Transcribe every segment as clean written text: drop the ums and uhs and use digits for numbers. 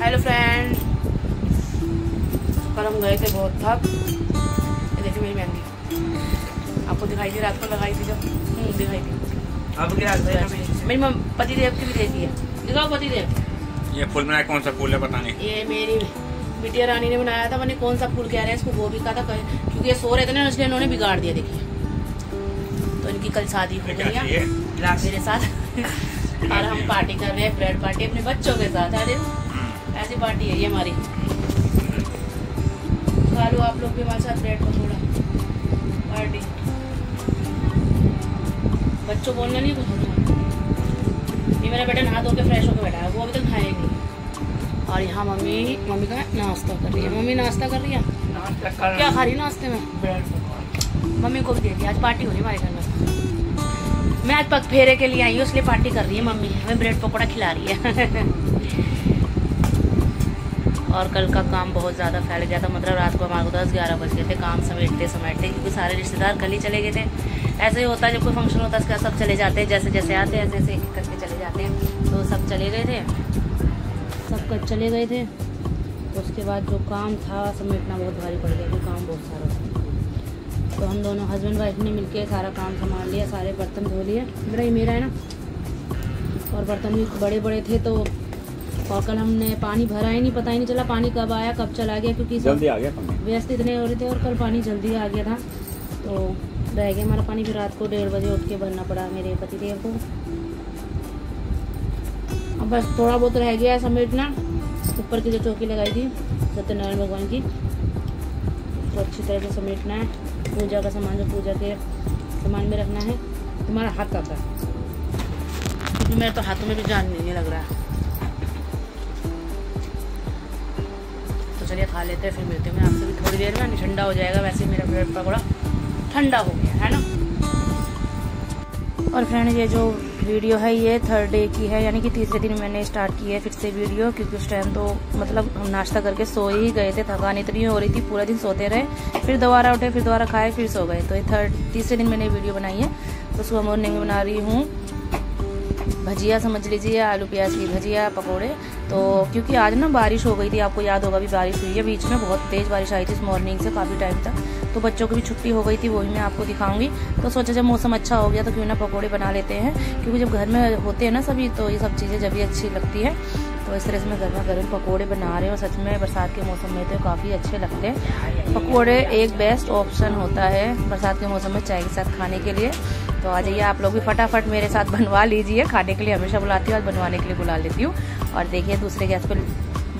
Hello friend, कल हम गए थे बहुत थक। ये देखिए मेरी मेहंदी आपको दिखाई थी, रात को लगाई थी जब दिखाई थी। अब क्या मेरी पतिदेव की भी देखी है, दिखाओ पतिदेव। ये फूल बनाया, कौन सा फूल है पता नहीं। ये मेरी बिटिया रानी ने बनाया था। मैंने कौन सा फूल कह रहे हैं इसको, वो भी कहा था क्योंकि ये सो रहे थे ना, इसलिए इन्होंने बिगाड़ दिया। देखिए तो इनकी कल शादी हो गई है मेरे साथ और हम पार्टी कर रहे हैं, ब्रेड पार्टी अपने बच्चों के साथ। अरे ऐसी पार्टी है ये हमारी। खा लो आप लोग भी हमारे साथ ब्रेड पकौड़ा पार्टी। बच्चों बोलना नहीं कुछ। ये मेरा बेटा नहा धो के फ्रेश होकर बैठा है, वो अभी तक खाए नहीं। और यहाँ मम्मी का नाश्ता कर रही है। मम्मी नाश्ता कर रही है, क्या खा रही है नाश्ते में? ब्रेड। मम्मी को भी दे दिया, आज पार्टी हो रही है हमारे घर में। मैं आज पग फेरे के लिए आई हूँ, इसलिए पार्टी कर रही है मम्मी, हमें ब्रेड पकौड़ा खिला रही है। और कल का काम बहुत ज़्यादा फैल गया था, मतलब रात को हमारे को 10-11 बज गए थे काम समेटते क्योंकि सारे रिश्तेदार कल ही चले गए थे। ऐसे ही होता है जब कोई फंक्शन होता है, उसके सब चले जाते हैं, जैसे जैसे आते हैं ऐसे एक करके चले जाते हैं। तो सब चले गए थे, सब कल चले गए थे। तो उसके बाद जो काम था समेटना बहुत भारी पड़ गया, क्योंकि काम बहुत सारा था। तो हम दोनों हस्बैंड वाइफ ने मिलके सारा काम संभाल लिया, सारे बर्तन धो लिए। मेरा है ना, और बर्तन भी बड़े बड़े थे। तो और कल हमने पानी भरा ही नहीं, पता ही नहीं चला पानी कब आया कब चला गया, क्योंकि जल्दी आ गया, व्यस्त इतने हो रहे थे। और कल पानी जल्दी आ गया था, तो रह गया हमारा पानी। फिर रात को 1:30 बजे उठ के भरना पड़ा मेरे पतिदेव को। अब बस थोड़ा बहुत रह गया है समेटना। ऊपर की जो चौकी लगाई थी सत्यनारायण भगवान की, तो अच्छी तरह से समेटना है। पूजा का सामान, जो पूजा के सामान में रखना है। तुम्हारा हाथ आता है, क्योंकि मेरे तो हाथों में भी जान नहीं लग रहा है। तो चलिए खा लेते हैं, फिर मिलते हैं मैं आपसे भी थोड़ी देर में। ठंडा हो जाएगा, वैसे मेरा ब्रेड पकौड़ा ठंडा हो गया है ना। और फ्रेंड ये जो वीडियो है ये 3rd डे की है, यानी कि तीसरे दिन मैंने स्टार्ट की है फिर से वीडियो, क्योंकि उस टाइम तो मतलब हम नाश्ता करके सो ही गए थे, थकान इतनी हो रही थी, पूरा दिन सोते रहे, फिर दोबारा उठे, फिर दोबारा खाए, फिर सो गए। तो ये तीसरे दिन मैंने वीडियो बनाई है। तो सुबह मॉर्निंग में बना रही हूँ भजिया, समझ लीजिए आलू प्याज की भजिया पकोड़े। तो क्योंकि आज ना बारिश हो गई थी, आपको याद होगा भी बारिश हुई है बीच में, बहुत तेज़ बारिश आई थी इस मॉर्निंग से काफ़ी टाइम तक। तो बच्चों की भी छुट्टी हो गई थी, वही मैं आपको दिखाऊंगी। तो सोचा जब मौसम अच्छा हो गया तो क्यों ना पकोड़े बना लेते हैं, क्योंकि जब घर में होते हैं ना सभी, तो ये सब चीज़ें जब भी अच्छी लगती है। तो इस तरह से मैं गर्मा गर्म पकोड़े बना रही हूँ। सच में बरसात के मौसम में तो काफ़ी अच्छे लगते हैं पकोड़े। एक बेस्ट ऑप्शन होता है बरसात के मौसम में चाय के साथ खाने के लिए। तो आ जाइए आप लोग भी फटाफट मेरे साथ बनवा लीजिए। खाने के लिए हमेशा बुलाती हूँ, आज बनवाने के लिए बुला लेती हूँ। और देखिए दूसरे गैस पर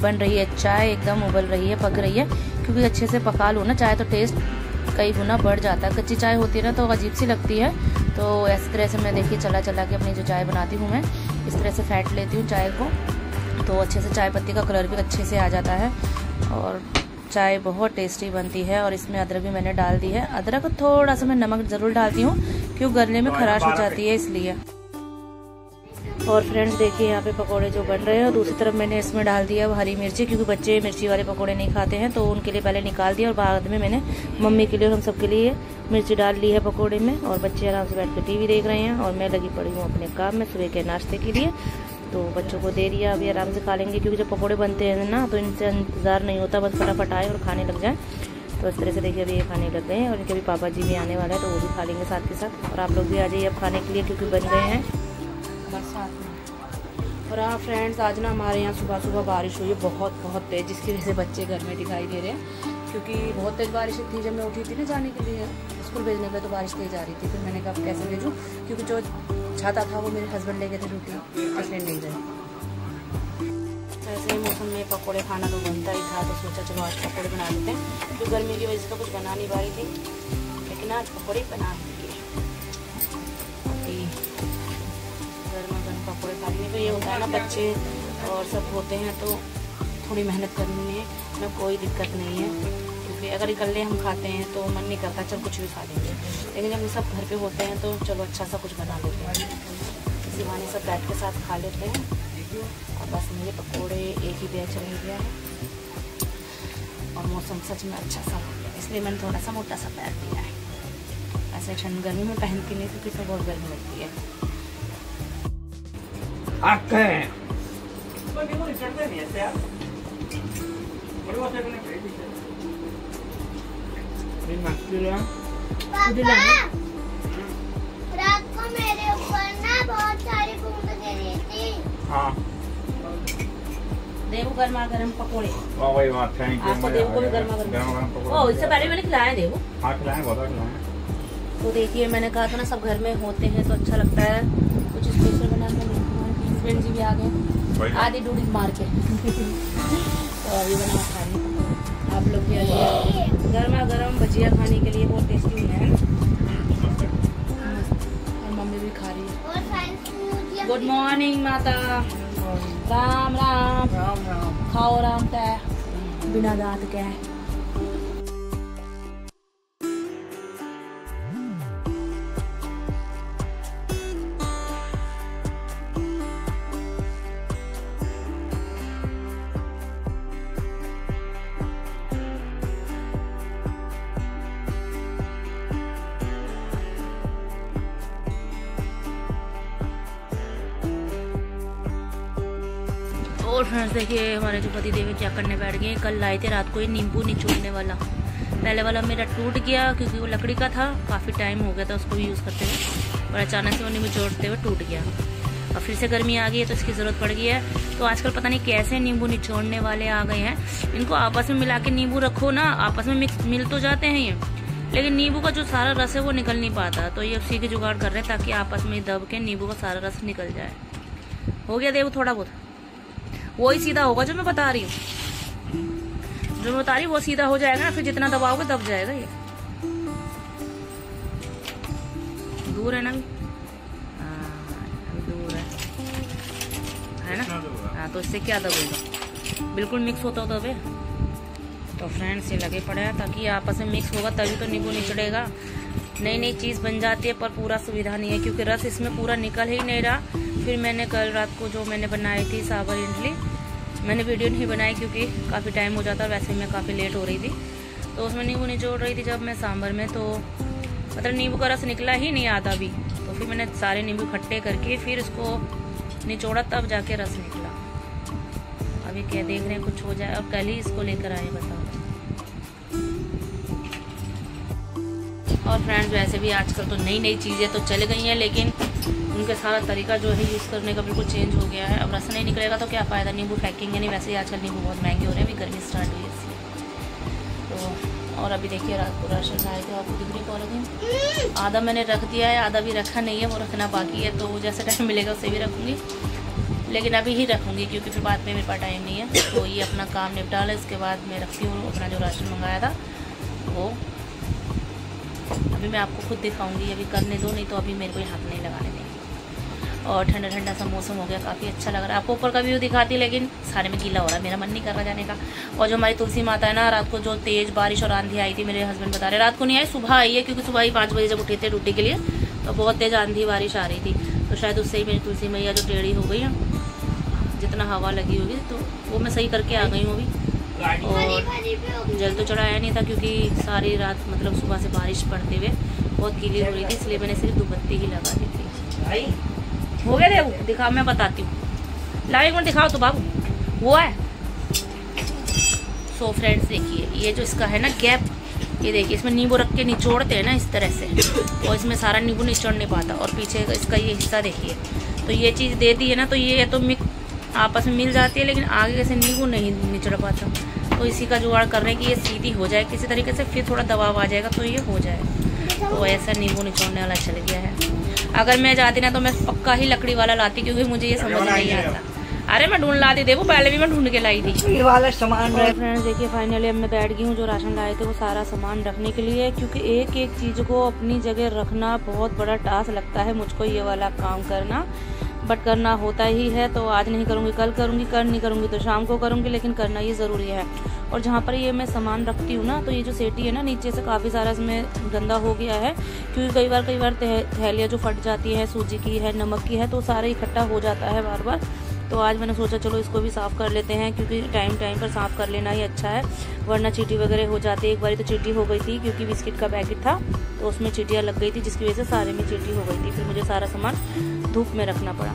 बन रही है चाय, एकदम उबल रही है, पक रही है। क्योंकि अच्छे से पका लो ना चाय तो टेस्ट कई गुना बढ़ जाता है। कच्ची चाय होती है ना तो अजीब सी लगती है। तो इस तरह से मैं देखिए चला के अपनी जो चाय बनाती हूँ मैं इस तरह से फेंट लेती हूँ चाय को, तो अच्छे से चाय पत्ती का कलर भी अच्छे से आ जाता है और चाय बहुत टेस्टी बनती है। और इसमें अदरक भी मैंने डाल दी है। अदरक थोड़ा सा मैं नमक ज़रूर डालती हूँ, क्योंकि गले में खराश हो जाती है इसलिए। और फ्रेंड्स देखिए यहाँ पे पकोड़े जो बन रहे हैं, दूसरी तरफ मैंने इसमें डाल दिया हरी मिर्ची, क्योंकि बच्चे मिर्ची वाले पकोड़े नहीं खाते हैं, तो उनके लिए पहले निकाल दिया। और बाद में मैंने मम्मी के लिए और हम सब के लिए मिर्ची डाल ली है पकोड़े में। और बच्चे आराम से बैठ कर टीवी देख रहे हैं और मैं लगी पड़ी हूँ अपने काम में सुबह के नाश्ते के लिए। तो बच्चों को दे दिया, अभी आराम से खा लेंगे, क्योंकि जब पकोड़े बनते हैं ना तो इनसे इंतज़ार नहीं होता, बस फटाफट आए और खाने लग जाए। तो इस तरह से देखिए अभी ये खाने लग गए हैं, और इनके भी पापा जी भी आने वाला है, तो वो भी खा लेंगे साथ के साथ। और आप लोग भी आ जाइए अब खाने के लिए, क्योंकि बन गए हैं बरसात में। और हाँ फ्रेंड्स, आज ना हमारे यहाँ सुबह सुबह बारिश हुई है बहुत तेज़, जिसकी वजह से बच्चे घर में दिखाई दे रहे हैं। क्योंकि बहुत तेज़ बारिश थी जब मैं उठी थी ना जाने के लिए स्कूल भेजने पे, तो बारिश तेज़ आ रही थी। फिर मैंने कहा कैसे भेजूँ, क्योंकि जो छाता था वो मेरे हस्बैंड ले गए थे ड्यूटी, इसलिए नहीं गए। ऐसे ही मौसम में पकोड़े खाना तो बनता ही था, तो सोचा चलो आज पकोड़े बना लेते हैं। क्योंकि गर्मी की वजह से तो कुछ बना नहीं पा रही थी, लेकिन आज पकोड़े बना लिए। गर्मा गर्म पकोड़े खा लिए। तो ये होता है ना, बच्चे और सब होते हैं तो थोड़ी मेहनत करने में कोई दिक्कत नहीं है, क्योंकि अगर इकल्ले हम खाते हैं तो मन नहीं करता चल कुछ भी खा लेंगे। लेकिन जब सब घर पे होते हैं तो चलो अच्छा सा कुछ बना लेते हैं, इसी बहाने सब बैठ के साथ खा लेते हैं। और बस मेरे पकोड़े एक ही बैच रह गया है, और मौसम सच में अच्छा सा हो गया, इसलिए मैंने थोड़ा सा मोटा सा पैर दिया है। ऐसे ठंड गर्मी में पहनती नहीं, क्योंकि तो बहुत गर्मी लगती है। रात को मेरे ऊपर ना बहुत सारी बूंद गिरी थी। हाँ देवू गर्मा गर्म पकोड़े। वही बात, थैंक यू। आपको देवू को भी गर्मा गर्म पकोड़े। ओ, इससे पहले मैंने खिलाया देवू। हाँ खिलाएं, बहुत खिलाएं। तो देखिए मैंने कहा था ना सब घर में होते हैं तो अच्छा लगता है कुछ स्पेशल बनाना। हस्बैंड जी भी आ गए आधी डूडी मार के। तो अभी बना खा रही हूँ। आप लोग भी आइए, गर्मा गर्म भजिया खाने के लिए बहुत टेस्टी है। और मम्मी भी खा रही है। गुड मॉर्निंग माता। राम राम राम राम। खाओ राम का बिना दांत के। और फ्रेंड्स देखिए हमारे जो पति देव क्या करने बैठ गए। कल लाए थे रात को ही नींबू निचोड़ने वाला। पहले वाला मेरा टूट गया क्योंकि वो लकड़ी का था, काफ़ी टाइम हो गया था उसको भी यूज़ करते हुए, और अचानक से वो नींबू निचोड़ते हुए टूट गया। और फिर से गर्मी आ गई है तो इसकी ज़रूरत पड़ गई है। तो आजकल पता नहीं कैसे नींबू निचोड़ने वाले आ गए हैं। इनको आपस में मिला के नींबू रखो ना, आपस में मिक्स मिल तो जाते हैं ये, लेकिन नींबू का जो सारा रस है वो निकल नहीं पाता। तो ये उसी के जुगाड़ कर रहे हैं ताकि आपस में दब के नींबू का सारा रस निकल जाए। हो गया देव थोड़ा बहुत, वही सीधा होगा जो मैं बता रही हूँ। जो मैं बता रही हूँ वो सीधा हो जाएगा ना, फिर जितना दबाओगे दब जाएगा। ये दूर है ना अभी, दूर है ना। हाँ तो इससे क्या दबेगा, बिल्कुल मिक्स होता हो तबे। तो फ्रेंड्स ये लगे पड़े हैं ताकि आपस में मिक्स होगा तभी तो नींबू निचड़ेगा। नई नई चीज़ बन जाती है पर पूरा सुविधा नहीं है क्योंकि रस इसमें पूरा निकल ही नहीं रहा। फिर मैंने कल रात को जो मैंने बनाई थी साबर इडली, मैंने वीडियो नहीं बनाई क्योंकि काफ़ी टाइम हो जाता, वैसे मैं काफ़ी लेट हो रही थी। तो उसमें नींबू निचोड़ रही थी जब मैं सांभर में, तो मतलब नींबू का रस निकला ही नहीं आता भी। तो फिर मैंने सारे नींबू इकट्ठे करके फिर उसको निचोड़ा तब जाके रस निकला। अभी क्या देख रहे हैं कुछ हो जाए, और कल ही इसको लेकर आए बताओ। और फ्रेंड्स वैसे भी आजकल तो नई नई चीज़ें तो चल गई हैं, लेकिन उनका सारा तरीका जो है यूज़ करने का बिल्कुल चेंज हो गया है। अब रस नहीं निकलेगा तो क्या फ़ायदा, नींबू फेंकेंगे नहीं। वैसे ही आजकल नींबू बहुत महंगे हो रहे हैं, अभी गर्मी स्टार्ट हुई है इसलिए। तो और अभी देखिए रात को राशन लाए थे, आपको दिख रही पॉलीथीन, आधा मैंने रख दिया है, आधा भी रखा नहीं है, वो रखना बाकी है। तो जैसे टाइम मिलेगा उससे भी रखूँगी, लेकिन अभी ही रखूँगी क्योंकि फिर बाद में मेरे पास टाइम नहीं है। तो ये अपना काम निपटा लें, इसके बाद मैं रखती हूँ अपना जो राशन मंगाया था वो। अभी मैं आपको खुद दिखाऊंगी, अभी करने दो, नहीं तो अभी मेरे को हाथ नहीं लगाने देंगे। और ठंडा ठंडा सा मौसम हो गया, काफ़ी अच्छा लग रहा है। आपको ऊपर का व्यू दिखाती, लेकिन सारे में गीला हो रहा है, मेरा मन नहीं कर रहा जाने का। और जो हमारी तुलसी माता है ना, रात को जो तेज़ बारिश और आंधी आई थी, मेरे हस्बैंड बता रहे रात को नहीं आई, सुबह आई है, क्योंकि सुबह ही 5 बजे जब उठे थे ड्यूटी के लिए तो बहुत तेज़ आंधी बारिश आ रही थी। तो शायद उससे ही मेरी तुलसी मैया जो टेढ़ी हो गई है, जितना हवा लगी होगी, तो वो मैं सही करके आ गई हूँ अभी। और जल तो चढ़ाया नहीं था क्योंकि सारी रात मतलब सुबह से बारिश पड़ते हुए बहुत गीली हो रही थी, इसलिए मैंने सिर्फ 2 बत्ती ही लगा दी थी। हो गया देखो, दिखाओ, मैं बताती हूँ। लाओ एक मिनट दिखाओ तो बाबू, वो है। सो फ्रेंड्स देखिए ये जो इसका है ना गैप, ये देखिए इसमें नींबू रख के निचोड़ते हैं ना इस तरह से, और इसमें सारा नींबू निचोड़ नहीं पाता। और पीछे इसका ये हिस्सा देखिए, तो ये चीज़ दे दी है ना, तो ये तो आपस में मिल जाती है, लेकिन आगे से नींबू नहीं निचड़ पाता। तो इसी का जुगाड़ कर रहे हैं कि ये सीधी हो जाए किसी तरीके से, फिर थोड़ा दबाव आ जाएगा तो ये हो जाए। तो ऐसा नींबू निचोड़ने वाला चल गया है। अगर मैं जाती ना तो मैं पक्का ही लकड़ी वाला लाती, क्योंकि मुझे ये समझ नहीं आता। अरे मैं ढूंढ लाती, देखो पहले भी मैं ढूंढ के लाई थी ये वाला सामान। फ्रेंड्स देखिए फाइनली अब मैं बैठ गई हूँ, जो राशन लाए थे वो सारा सामान रखने के लिए, क्योंकि एक एक चीज़ को अपनी जगह रखना बहुत बड़ा टास्क लगता है मुझको ये वाला काम करना, बट करना होता ही है। तो आज नहीं करूँगी, कल करूँगी, कल नहीं करूँगी तो शाम को करूँगी, लेकिन करना ये ज़रूरी है। और जहाँ पर ये मैं सामान रखती हूँ ना, तो ये जो सेटी है ना, नीचे से काफ़ी सारा इसमें गंदा हो गया है, क्योंकि कई बार थैलियाँ जो फट जाती है, सूजी की है, नमक की है, तो सारा इकट्ठा हो जाता है बार बार। तो आज मैंने सोचा चलो इसको भी साफ़ कर लेते हैं, क्योंकि टाइम टाइम पर साफ़ कर लेना ही अच्छा है, वरना चींटी वगैरह हो जाती है। एक बार तो चींटी हो गई थी क्योंकि बिस्किट का पैकेट था, तो उसमें चींटियाँ लग गई थी, जिसकी वजह से सारे में चींटी हो गई थी। फिर मुझे सारा सामान धूप में रखना पड़ा।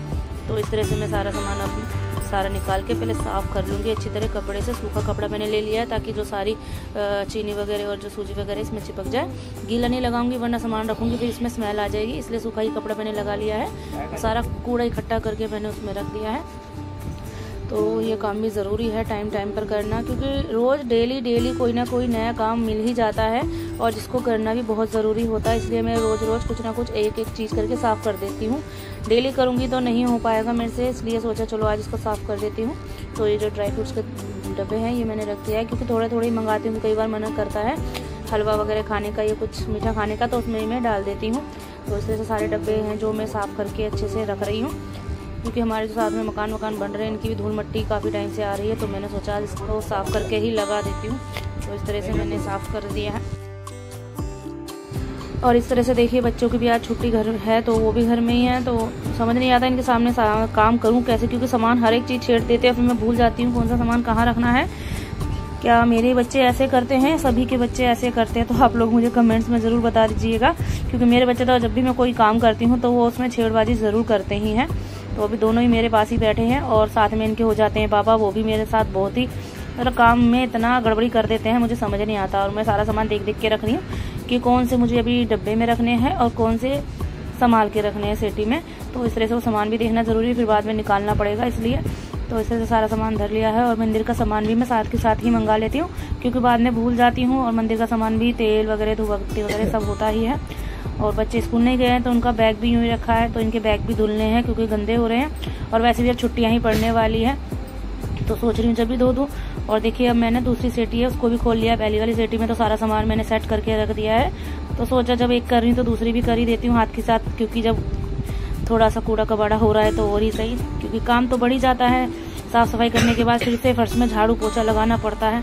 तो इस तरह से मैं सारा सामान अब सारा निकाल के पहले साफ़ कर लूँगी अच्छी तरह कपड़े से। सूखा कपड़ा मैंने ले लिया है ताकि जो सारी चीनी वगैरह और जो सूजी वगैरह इसमें चिपक जाए। गीला नहीं लगाऊंगी वरना सामान रखूँगी फिर इसमें स्मेल आ जाएगी, इसलिए सूखा ही कपड़ा मैंने लगा लिया है। सारा कूड़ा इकट्ठा करके मैंने उसमें रख दिया है। तो ये काम भी ज़रूरी है टाइम टाइम पर करना, क्योंकि रोज़ डेली कोई ना कोई नया काम मिल ही जाता है और जिसको करना भी बहुत ज़रूरी होता है। इसलिए मैं रोज़ कुछ ना कुछ एक चीज़ करके साफ़ कर देती हूँ। डेली करूँगी तो नहीं हो पाएगा मेरे से, इसलिए सोचा चलो आज इसको साफ़ कर देती हूँ। तो ये जो ड्राई फ्रूट्स के डब्बे हैं ये मैंने रख दिया है, क्योंकि थोड़े ही मंगाती हूँ, कई बार मन करता है हलवा वगैरह खाने का या कुछ मीठा खाने का, तो उसमें मैं डाल देती हूँ। तो इस तरह से सारे डब्बे हैं जो मैं साफ़ करके अच्छे से रख रही हूँ, क्योंकि हमारे जो साथ में मकान बन रहे हैं इनकी भी धूल मट्टी काफ़ी टाइम से आ रही है। तो मैंने सोचा इसको साफ़ करके ही लगा देती हूँ। तो इस तरह से मैंने साफ़ कर दिया है। और इस तरह से देखिए बच्चों की भी आज छुट्टी घर है तो वो भी घर में ही है, तो समझ नहीं आता इनके सामने काम करूँ कैसे, क्योंकि सामान हर एक चीज़ छेड़ देते हैं, फिर मैं भूल जाती हूँ कौन सा सामान कहाँ रखना है। क्या मेरे बच्चे ऐसे करते हैं? सभी के बच्चे ऐसे करते हैं? तो आप लोग मुझे कमेंट्स में ज़रूर बता दीजिएगा, क्योंकि मेरे बच्चे तो जब भी मैं कोई काम करती हूँ तो वो उसमें छेड़बाजी ज़रूर करते ही हैं। तो अभी दोनों ही मेरे पास ही बैठे हैं और साथ में इनके हो जाते हैं पापा, वो भी मेरे साथ बहुत ही मतलब काम में इतना गड़बड़ी कर देते हैं, मुझे समझ नहीं आता। और मैं सारा सामान देख के रख रही हूँ कि कौन से मुझे अभी डब्बे में रखने हैं और कौन से संभाल के रखने हैं सेटी में। तो इस तरह से वो सामान भी देखना ज़रूरी है, फिर बाद में निकालना पड़ेगा, इसलिए तो इस तरह से सारा सामान धर लिया है। और मंदिर का सामान भी मैं साथ के साथ ही मंगा लेती हूँ, क्योंकि बाद में भूल जाती हूँ। और मंदिर का सामान भी तेल वगैरह धूपबत्ती वगैरह सब होता ही है। और बच्चे स्कूल नहीं गए हैं तो उनका बैग भी यूँ ही रखा है, तो इनके बैग भी धुलने हैं क्योंकि गंदे हो रहे हैं। और वैसे भी अब छुट्टियाँ ही पड़ने वाली है तो सोच रही हूँ जब भी धो दूँ। और देखिए अब मैंने दूसरी सेटी है उसको भी खोल लिया। पहली वाली सेटी में तो सारा सामान मैंने सेट करके रख दिया है, तो सोचा जब एक कर रही हूँ तो दूसरी भी कर ही देती हूँ हाथ के साथ, क्योंकि जब थोड़ा सा कूड़ा कबाड़ा हो रहा है तो और ही सही, क्योंकि काम तो बढ़ ही जाता है। साफ़ सफाई करने के बाद फिर से फर्श में झाड़ू पोछा लगाना पड़ता है,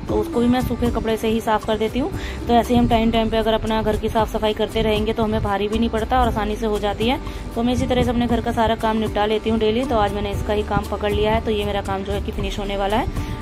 तो उसको भी मैं सूखे कपड़े से ही साफ़ कर देती हूँ। तो ऐसे ही हम टाइम पे अगर अपना घर की साफ़ सफाई करते रहेंगे तो हमें भारी भी नहीं पड़ता और आसानी से हो जाती है। तो मैं इसी तरह से अपने घर का सारा काम निपटा लेती हूँ डेली। तो आज मैंने इसका ही काम पकड़ लिया है, तो ये मेरा काम जो है कि फिनिश होने वाला है।